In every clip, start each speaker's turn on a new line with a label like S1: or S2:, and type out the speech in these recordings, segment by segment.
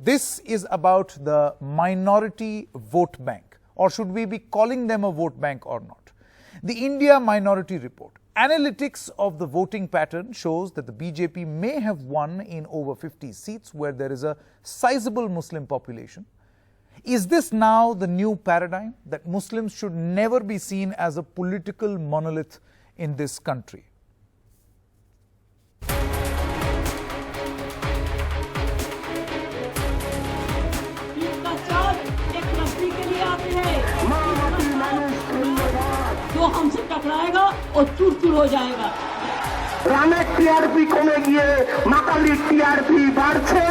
S1: This is about the minority vote bank, or should we be calling them a vote bank or not? The India Minority Report. Analytics of the voting pattern shows that the BJP may have won in over 50 seats where there is a sizable Muslim population. Is this now the new paradigm that Muslims should never be seen as a political monolith in this country?
S2: जो हमसे टकराएगा और चूर चूर हो जाएगा।
S3: রানের TRP কমে গিয়ে মাকালির টিআরপি বাড়ছে।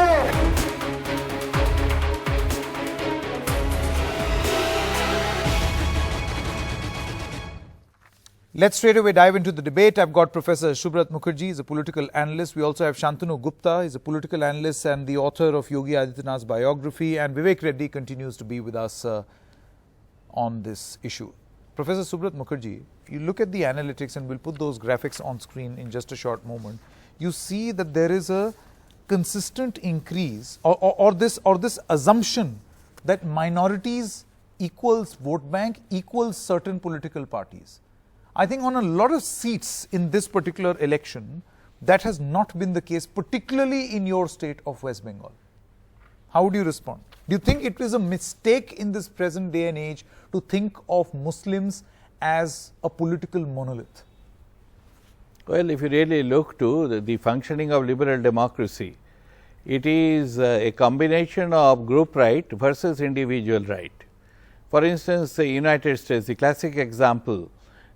S1: Let's straight away dive into the debate. I've got Professor Subrat Mukherjee, he's a political analyst. We also have Shantanu Gupta, he's a political analyst and the author of Yogi Adityanath's biography. And Vivek Reddy continues to be with us on this issue. Professor Subrat Mukherjee, you look at the analytics, and we'll put those graphics on screen in just a short moment. You see that there is a consistent increase or this assumption that minorities equals vote bank equals certain political parties. I think on a lot of seats in this particular election, that has not been the case, particularly in your state of West Bengal. How would you respond? Do you think it is a mistake in this present day and age to think of Muslims as a political monolith?
S4: Well, if you really look to the functioning of liberal democracy, it is a combination of group right versus individual right. For instance, the United States, the classic example,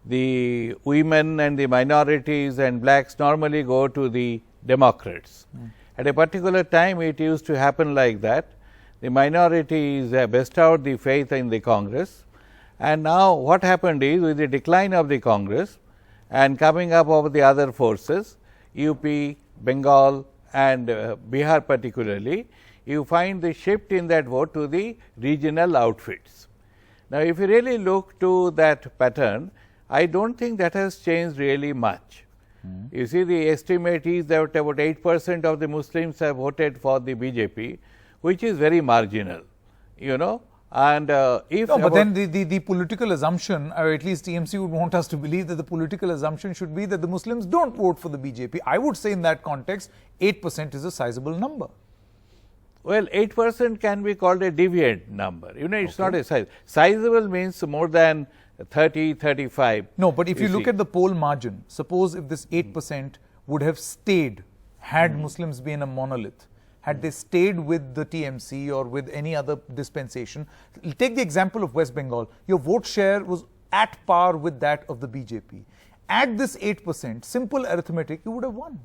S4: the women and the minorities and blacks normally go to the Democrats. At a particular time, it used to happen like that. The minorities bestowed the faith in the Congress, and now what happened is, with the decline of the Congress and coming up of the other forces, UP, Bengal and Bihar particularly, you find the shift in that vote to the regional outfits. Now, if you really look to that pattern, I do not think that has changed really much. You see, the estimate is that about 8% of the Muslims have voted for the BJP, which is very marginal, you know. And if
S1: no, but then the political assumption, or at least TMC would want us to believe that the political assumption should be that the Muslims do not vote for the BJP. I would say in that context, 8% is a sizable number.
S4: Well, 8% can be called a deviant number. You know, it's not a size. Sizable means more than 30, 35.
S1: No, but if you look at the poll margin, suppose if this 8% would have stayed, had Muslims been a monolith, had they stayed with the TMC or with any other dispensation, take the example of West Bengal, your vote share was at par with that of the BJP. At this 8%, simple arithmetic, you would have won.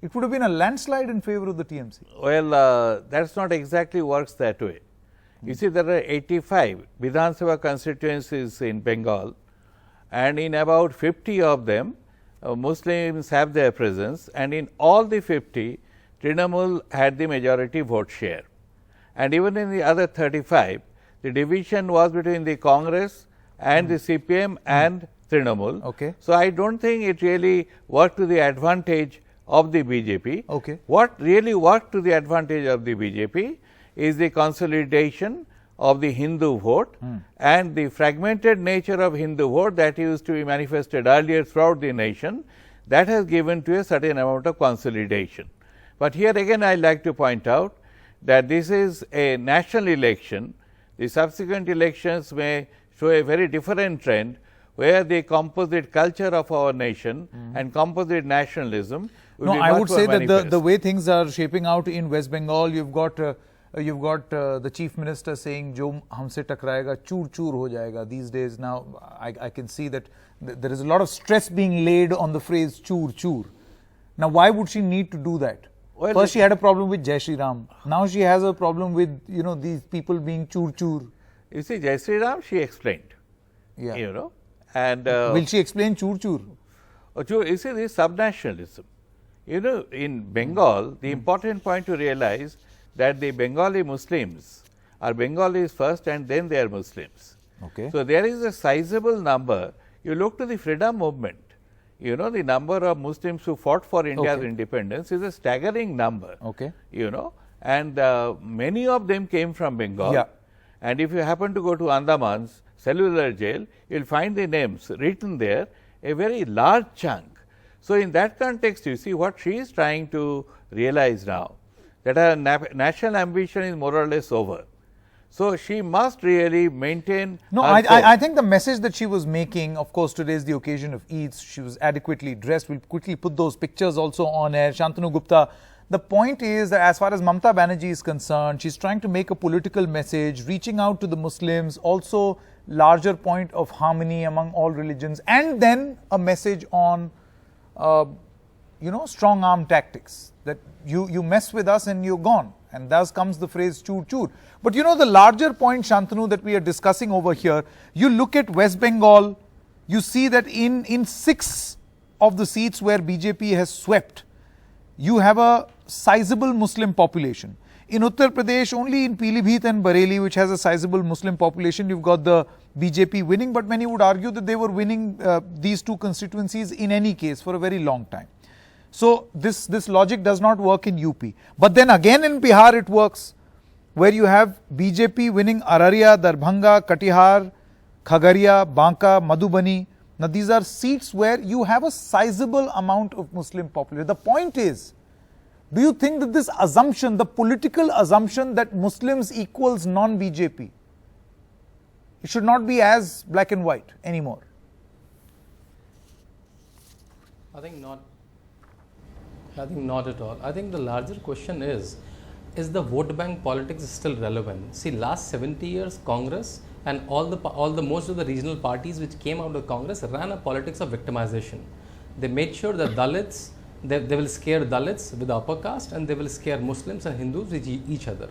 S1: It would have been a landslide in favor of the TMC.
S4: Well, that's not exactly works that way. You see, there are 85 Vidhan Sabha constituencies in Bengal, and in about 50 of them, Muslims have their presence, and in all the 50, Trinamool had the majority vote share. And even in the other 35, the division was between the Congress and the CPM and Trinamool.
S1: Okay.
S4: So, I do not think it really worked to the advantage of the BJP.
S1: Okay.
S4: What really worked to the advantage of the BJP is the consolidation of the Hindu vote and the fragmented nature of Hindu vote that used to be manifested earlier throughout the nation, that has given to a certain amount of consolidation. But here again I like to point out that this is a national election. The subsequent elections may show a very different trend, where the composite culture of our nation and composite nationalism will be
S1: I
S4: much
S1: would
S4: more
S1: say that
S4: manifest.
S1: the way things are shaping out in West Bengal, you've got the chief minister saying, "Jo humse takrayega, choor choor ho jayega." These days now, I can see that there is a lot of stress being laid on the phrase "choor choor." Now, why would she need to do that?
S4: Well,
S1: first, she had a problem with Jai Shri Ram. Now, she has a problem with these people being choor choor.
S4: You see, Jai Shri Ram, she explained.
S1: Yeah.
S4: You know, and
S1: will she explain choor choor?
S4: You see, this subnationalism. You know, in Bengal, the important point to realize that the Bengali Muslims are Bengalis first, and then they are Muslims.
S1: Okay.
S4: So, there is a sizable number. You look to the freedom movement, you know, the number of Muslims who fought for India's
S1: Okay.
S4: independence is a staggering number.
S1: Okay.
S4: You know, and many of them came from Bengal.
S1: Yeah.
S4: And if you happen to go to Andaman's cellular jail, you will find the names written there, a very large chunk. So, in that context, you see what she is trying to realize now, that her national ambition is more or less over. So, she must really maintain.
S1: No,
S4: her
S1: I think the message that she was making, of course, today is the occasion of Eid. She was adequately dressed. We'll quickly put those pictures also on air. Shantanu Gupta, the point is that as far as Mamata Banerjee is concerned, she's trying to make a political message, reaching out to the Muslims, also larger point of harmony among all religions, and then a message on, strong arm tactics, that you mess with us and you're gone. And thus comes the phrase choor choor. But the larger point, Shantanu, that we are discussing over here, you look at West Bengal, you see that in 6 of the seats where BJP has swept, you have a sizable Muslim population. In Uttar Pradesh, only in Pilibhit and Bareilly, which has a sizable Muslim population, you've got the BJP winning, but many would argue that they were winning these 2 constituencies in any case for a very long time. So, this logic does not work in UP. But then again in Bihar it works, where you have BJP winning Araria, Darbhanga, Katihar, Khagaria, Banka, Madhubani. Now, these are seats where you have a sizable amount of Muslim population. The point is, do you think that this assumption, the political assumption that Muslims equals non-BJP, it should not be as black and white anymore?
S5: I think not at all. I think the larger question is the vote bank politics still relevant? See, last 70 years, Congress and most of the regional parties which came out of Congress ran a politics of victimization. They made sure that Dalits, they will scare Dalits with the upper caste, and they will scare Muslims and Hindus with each other.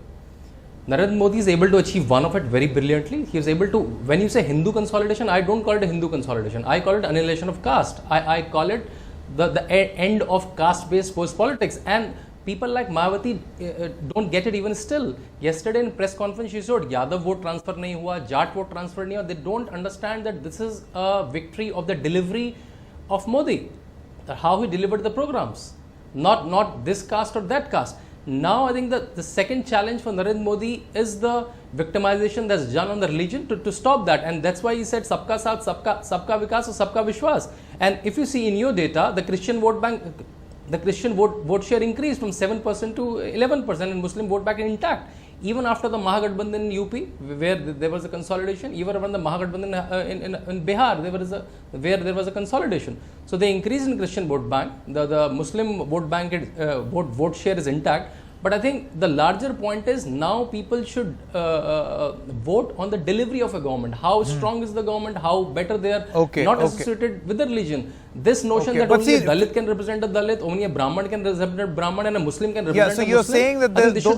S5: Narendra Modi is able to achieve one of it very brilliantly. He is able to, when you say Hindu consolidation, I don't call it a Hindu consolidation. I call it annihilation of caste. I call it the end of caste-based politics. And people like Mayawati don't get it even still. Yesterday in press conference, she said, Yadav vote transfer nahi hua, Jat vote transfer nahi hua. They don't understand that this is a victory of the delivery of Modi, how he delivered the programs, not this caste or that caste. Now, I think that the second challenge for Narendra Modi is the victimization that's done on the religion to stop that. And that's why he said, Sabka Saath, Sabka Vikas, or Sabka Vishwas. And if you see in your data, the Christian vote bank, the Christian vote share increased from 7% to 11%, and Muslim vote bank intact. Even after the Mahagathbandhan in UP, where there was a consolidation, even when the Mahagathbandhan in Bihar, where there was a consolidation. So they increased in Christian vote bank, the Muslim vote bank vote share is intact. But I think the larger point is now people should vote on the delivery of a government. How strong is the government? How better they are, not associated with the religion. This notion that only a Dalit can represent a Dalit, only a Brahman can represent a Brahman, and a Muslim can represent a Muslim.
S1: So you're saying that
S5: those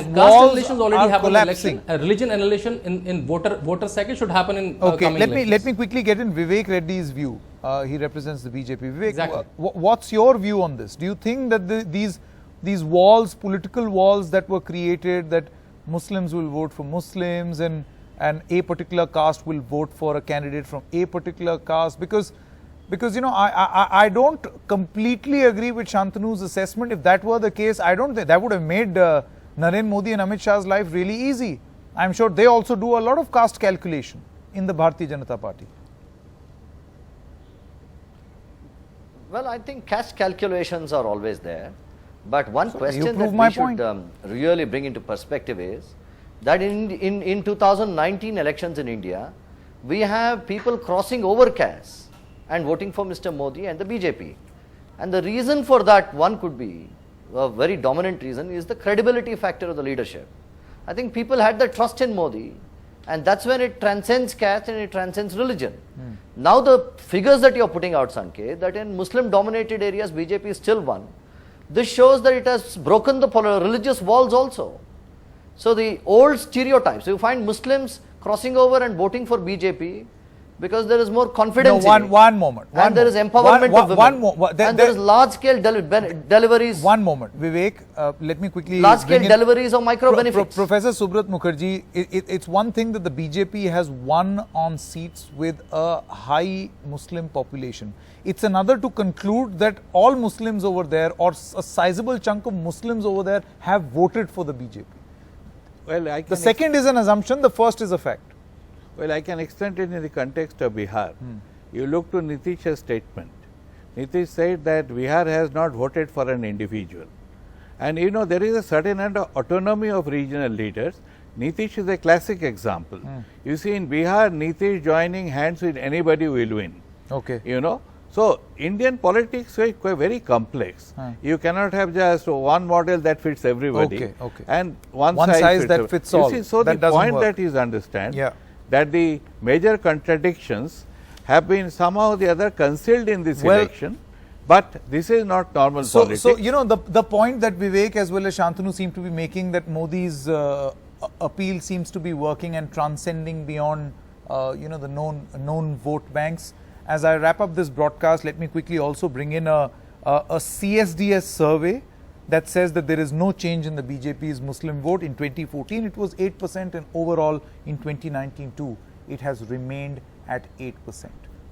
S1: walls
S5: already
S1: are collapsing.
S5: Religion annihilation in voter cycle should happen in coming elections.
S1: Let me quickly get in Vivek Reddy's view. He represents the BJP. Vivek,
S5: exactly.
S1: What's your view on this? Do you think that these walls, political walls that were created, that Muslims will vote for Muslims and a particular caste will vote for a candidate from a particular caste? Because I don't completely agree with Shantanu's assessment. If that were the case, I don't think that would have made Narendra Modi and Amit Shah's life really easy. I'm sure they also do a lot of caste calculation in the Bharatiya Janata Party.
S6: Well, I think caste calculations are always there. But one question that we should really bring into perspective is that in 2019 elections in India, we have people crossing over caste and voting for Mr. Modi and the BJP. And the reason for that, one could be, a very dominant reason, is the credibility factor of the leadership. I think people had the trust in Modi, and that's when it transcends caste and it transcends religion. Now the figures that you're putting out, Sanket, that in Muslim dominated areas BJP is still won, this shows that it has broken the religious walls also. So the old stereotypes, you find Muslims crossing over and voting for BJP, Because there is more confidence
S1: No,
S6: in it.
S1: one moment.
S6: And there is empowerment of women. And there is large-scale deliveries.
S1: One moment, Vivek, let me quickly...
S6: Large-scale deliveries of micro benefits.
S1: Professor Subrat Mukherjee, it's one thing that the BJP has won on seats with a high Muslim population. It's another to conclude that all Muslims over there, or a sizable chunk of Muslims over there, have voted for the BJP.
S4: Well,
S1: The second is an assumption, the first is a fact.
S4: Well, I can extend it in the context of Bihar. You look to Nitish's statement. Nitish said that Bihar has not voted for an individual. And you know, there is a certain autonomy of regional leaders. Nitish is a classic example. You see in Bihar, Nitish joining hands with anybody will win.
S1: Okay.
S4: You know, so Indian politics is quite very complex. You cannot have just one model that fits everybody.
S1: Okay.
S4: And
S1: One size that fits all.
S4: You see, so
S1: That
S4: the
S1: doesn't
S4: point
S1: work.
S4: that is understand
S1: Yeah.
S4: that the major contradictions have been somehow or the other concealed in this
S1: Well,
S4: election, but this is not normal politics.
S1: So, you know, the point that Vivek as well as Shantanu seem to be making, that Modi's appeal seems to be working and transcending beyond, you know, the known vote banks. As I wrap up this broadcast, let me quickly also bring in a CSDS survey that says that there is no change in the BJP's Muslim vote. In 2014, it was 8%, and overall in 2019 too, it has remained at 8%.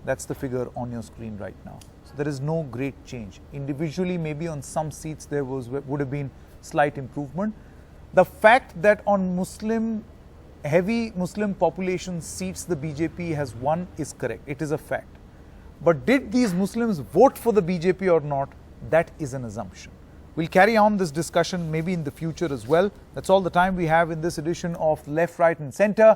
S1: That's the figure on your screen right now. So there is no great change. Individually, maybe on some seats there would have been slight improvement. The fact that on heavy Muslim population seats the BJP has won is correct. It is a fact. But did these Muslims vote for the BJP or not? That is an assumption. We'll carry on this discussion maybe in the future as well. That's all the time we have in this edition of Left, Right and Centre.